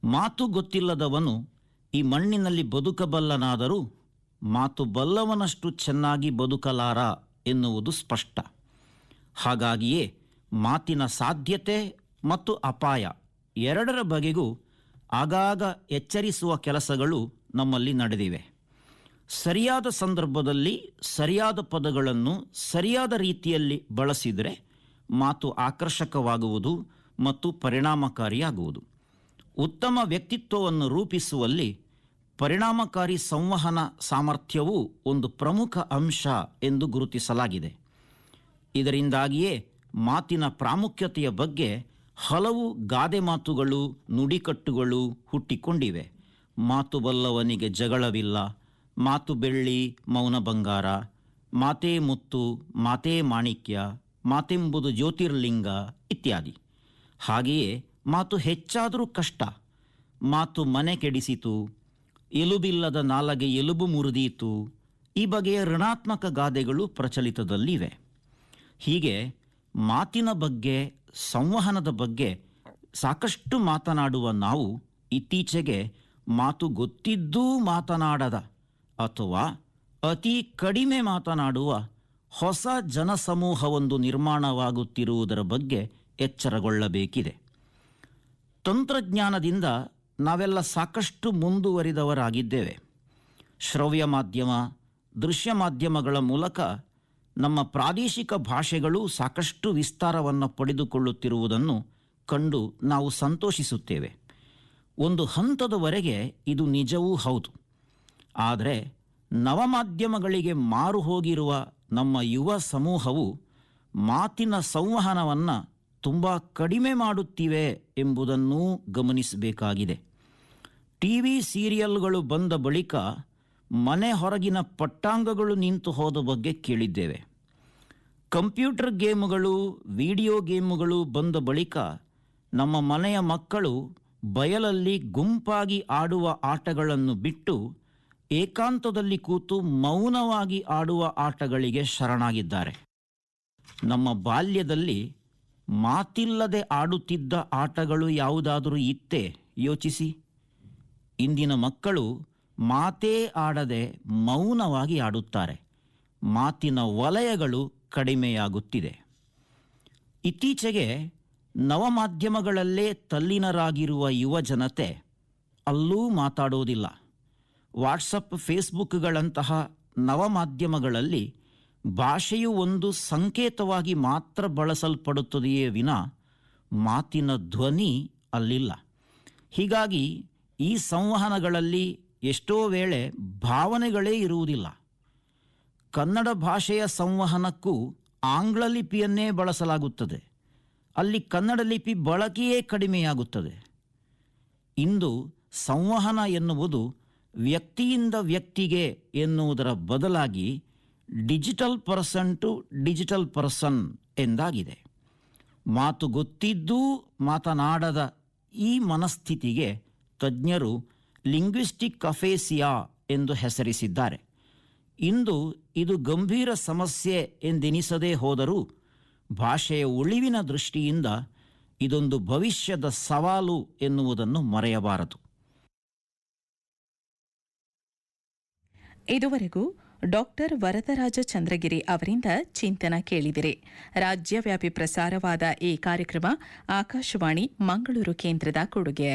ಮಾತು ಗೊತ್ತಿಲ್ಲದವನು ಈ ಮಣ್ಣಿನಲ್ಲಿ ಬದುಕಬಲ್ಲನಾದರೂ ಮಾತು ಬಲ್ಲವನಷ್ಟು ಚೆನ್ನಾಗಿ ಬದುಕಲಾರ ಎನ್ನುವುದು ಸ್ಪಷ್ಟ. ಹಾಗಾಗಿಯೇ ಮಾತಿನ ಸಾಧ್ಯತೆ ಮತ್ತು ಅಪಾಯ ಎರಡರ ಬಗೆಗೂ ಆಗಾಗ ಎಚ್ಚರಿಸುವ ಕೆಲಸಗಳು ನಮ್ಮಲ್ಲಿ ನಡೆದಿವೆ. ಸರಿಯಾದ ಸಂದರ್ಭದಲ್ಲಿ ಸರಿಯಾದ ಪದಗಳನ್ನು ಸರಿಯಾದ ರೀತಿಯಲ್ಲಿ ಬಳಸಿದರೆ ಮಾತು ಆಕರ್ಷಕವಾಗುವುದು ಮತ್ತು ಪರಿಣಾಮಕಾರಿಯಾಗುವುದು. ಉತ್ತಮ ವ್ಯಕ್ತಿತ್ವವನ್ನು ರೂಪಿಸುವಲ್ಲಿ ಪರಿಣಾಮಕಾರಿ ಸಂವಹನ ಸಾಮರ್ಥ್ಯವೂ ಒಂದು ಪ್ರಮುಖ ಅಂಶ ಎಂದು ಗುರುತಿಸಲಾಗಿದೆ. ಇದರಿಂದಾಗಿಯೇ ಮಾತಿನ ಪ್ರಾಮುಖ್ಯತೆಯ ಬಗ್ಗೆ ಹಲವು ಗಾದೆ ಮಾತುಗಳು, ನುಡಿಕಟ್ಟುಗಳು ಹುಟ್ಟಿಕೊಂಡಿವೆ. ಮಾತು ಬಲ್ಲವನಿಗೆ ಜಗಳವಿಲ್ಲ, ಮಾತು ಬೆಳ್ಳಿ ಮೌನ ಬಂಗಾರ, ಮಾತೇ ಮುತ್ತು ಮಾತೇ ಮಾಣಿಕ್ಯ, ಮಾತೆಂಬುದು ಜ್ಯೋತಿರ್ಲಿಂಗ ಇತ್ಯಾದಿ. ಹಾಗೆಯೇ ಮಾತು ಹೆಚ್ಚಾದರೂ ಕಷ್ಟ, ಮಾತು ಮನೆ ಕೆಡಿಸಿತು, ಎಲುಬಿಲ್ಲದ ನಾಲಗೆ ಎಲುಬು ಮುರಿದೀತು, ಈ ಬಗೆಯ ಋಣಾತ್ಮಕ ಗಾದೆಗಳು ಪ್ರಚಲಿತದಲ್ಲಿವೆ. ಹೀಗೆ ಮಾತಿನ ಬಗ್ಗೆ, ಸಂವಹನದ ಬಗ್ಗೆ ಸಾಕಷ್ಟು ಮಾತನಾಡುವ ನಾವು ಇತ್ತೀಚೆಗೆ ಮಾತು ಗೊತ್ತಿದ್ದೂ ಮಾತನಾಡದ ಅಥವಾ ಅತಿ ಕಡಿಮೆ ಮಾತನಾಡುವ ಹೊಸ ಜನಸಮೂಹವೊಂದು ನಿರ್ಮಾಣವಾಗುತ್ತಿರುವುದರ ಬಗ್ಗೆ ಎಚ್ಚರಗೊಳ್ಳಬೇಕಿದೆ. ತಂತ್ರಜ್ಞಾನದಿಂದ ನಾವೆಲ್ಲ ಸಾಕಷ್ಟು ಮುಂದುವರಿದವರಾಗಿದ್ದೇವೆ. ಶ್ರವ್ಯ ಮಾಧ್ಯಮ, ದೃಶ್ಯ ಮಾಧ್ಯಮಗಳ ಮೂಲಕ ನಮ್ಮ ಪ್ರಾದೇಶಿಕ ಭಾಷೆಗಳು ಸಾಕಷ್ಟು ವಿಸ್ತಾರವನ್ನು ಪಡೆದುಕೊಳ್ಳುತ್ತಿರುವುದನ್ನು ಕಂಡು ನಾವು ಸಂತೋಷಿಸುತ್ತೇವೆ. ಒಂದು ಹಂತದವರೆಗೆ ಇದು ನಿಜವೂ ಹೌದು. ಆದರೆ ನವಮಾಧ್ಯಮಗಳಿಗೆ ಮಾರು ಹೋಗಿರುವ ನಮ್ಮ ಯುವ ಸಮೂಹವು ಮಾತಿನ ಸಂವಹನವನ್ನು ತುಂಬ ಕಡಿಮೆ ಮಾಡುತ್ತಿವೆ ಎಂಬುದನ್ನೂ ಗಮನಿಸಬೇಕಾಗಿದೆ. ಟಿವಿ ಸೀರಿಯಲ್ಗಳು ಬಂದ ಬಳಿಕ ಮನೆ ಹೊರಗಿನ ಪಟ್ಟಾಂಗಗಳು ನಿಂತು ಹೋದ ಬಗ್ಗೆ ಕೇಳಿದ್ದೇವೆ. ಕಂಪ್ಯೂಟರ್ ಗೇಮುಗಳು, ವಿಡಿಯೋ ಗೇಮುಗಳು ಬಂದ ಬಳಿಕ ನಮ್ಮ ಮನೆಯ ಮಕ್ಕಳು ಬಯಲಲ್ಲಿ ಗುಂಪಾಗಿ ಆಡುವ ಆಟಗಳನ್ನು ಬಿಟ್ಟು ಏಕಾಂತದಲ್ಲಿ ಕೂತು ಮೌನವಾಗಿ ಆಡುವ ಆಟಗಳಿಗೆ ಶರಣಾಗಿದ್ದಾರೆ. ನಮ್ಮ ಬಾಲ್ಯದಲ್ಲಿ ಮಾತಿಲ್ಲದೆ ಆಡುತ್ತಿದ್ದ ಆಟಗಳು ಯಾವುದಾದರೂ ಇತ್ತೇ? ಯೋಚಿಸಿ. ಇಂದಿನ ಮಕ್ಕಳು ಮಾತೇ ಆಡದೆ ಮೌನವಾಗಿ ಆಡುತ್ತಾರೆ. ಮಾತಿನ ವಲಯಗಳು ಕಡಿಮೆಯಾಗುತ್ತಿದೆ. ಇತ್ತೀಚೆಗೆ ನವಮಾಧ್ಯಮಗಳಲ್ಲೇ ತಲ್ಲೀನರಾಗಿರುವ ಯುವ ಜನತೆ ಅಲ್ಲೂ ಮಾತಾಡೋದಿಲ್ಲ. ವಾಟ್ಸಪ್, ಫೇಸ್ಬುಕ್ಗಳಂತಹ ನವಮಾಧ್ಯಮಗಳಲ್ಲಿ ಭಾಷೆಯು ಒಂದು ಸಂಕೇತವಾಗಿ ಮಾತ್ರ ಬಳಸಲ್ಪಡುತ್ತದೆಯೇ ವಿನ ಮಾತಿನ ಧ್ವನಿ ಅಲ್ಲಿಲ್ಲ. ಹೀಗಾಗಿ ಈ ಸಂವಹನಗಳಲ್ಲಿ ಎಷ್ಟೋ ವೇಳೆ ಭಾವನೆಗಳೇ ಇರುವುದಿಲ್ಲ. ಕನ್ನಡ ಭಾಷೆಯ ಸಂವಹನಕ್ಕೂ ಆಂಗ್ಲ ಲಿಪಿಯನ್ನೇ ಬಳಸಲಾಗುತ್ತದೆ. ಅಲ್ಲಿ ಕನ್ನಡ ಲಿಪಿ ಬಳಕೆಯೇ ಕಡಿಮೆಯಾಗುತ್ತದೆ. ಇಂದು ಸಂವಹನ ಎನ್ನುವುದು ವ್ಯಕ್ತಿಯಿಂದ ವ್ಯಕ್ತಿಗೆ ಎನ್ನುವುದರ ಬದಲಾಗಿ digital person to digital person ಎಂದಾಗಿದೆ. ಮಾತು ಗೊತ್ತಿದ್ದೂ ಮಾತನಾಡದ ಈ ಮನಸ್ಥಿತಿಗೆ ತಜ್ಞರು ಲಿಂಗ್ವಿಸ್ಟಿಕ್ ಅಫೇಸಿಯಾ ಎಂದು ಹೆಸರಿಸಿದ್ದಾರೆ. ಇಂದು ಇದು ಗಂಭೀರ ಸಮಸ್ಯೆ ಎಂದೆನಿಸದೇ ಹೋದರೂ ಭಾಷೆಯ ಉಳಿವಿನ ದೃಷ್ಟಿಯಿಂದ ಇದೊಂದು ಭವಿಷ್ಯದ ಸವಾಲು ಎನ್ನುವುದನ್ನು ಮರೆಯಬಾರದು. ಇದುವರೆಗೂ ಡಾಕ್ಟರ್ ವರದರಾಜ ಚಂದ್ರಗಿರಿ ಅವರಿಂದ ಚಿಂತನ ಕೇಳಿದಿರಿ. ರಾಜ್ಯವ್ಯಾಪಿ ಪ್ರಸಾರವಾದ ಈ ಕಾರ್ಯಕ್ರಮ ಆಕಾಶವಾಣಿ ಮಂಗಳೂರು ಕೇಂದ್ರದ ಕೊಡುಗೆ.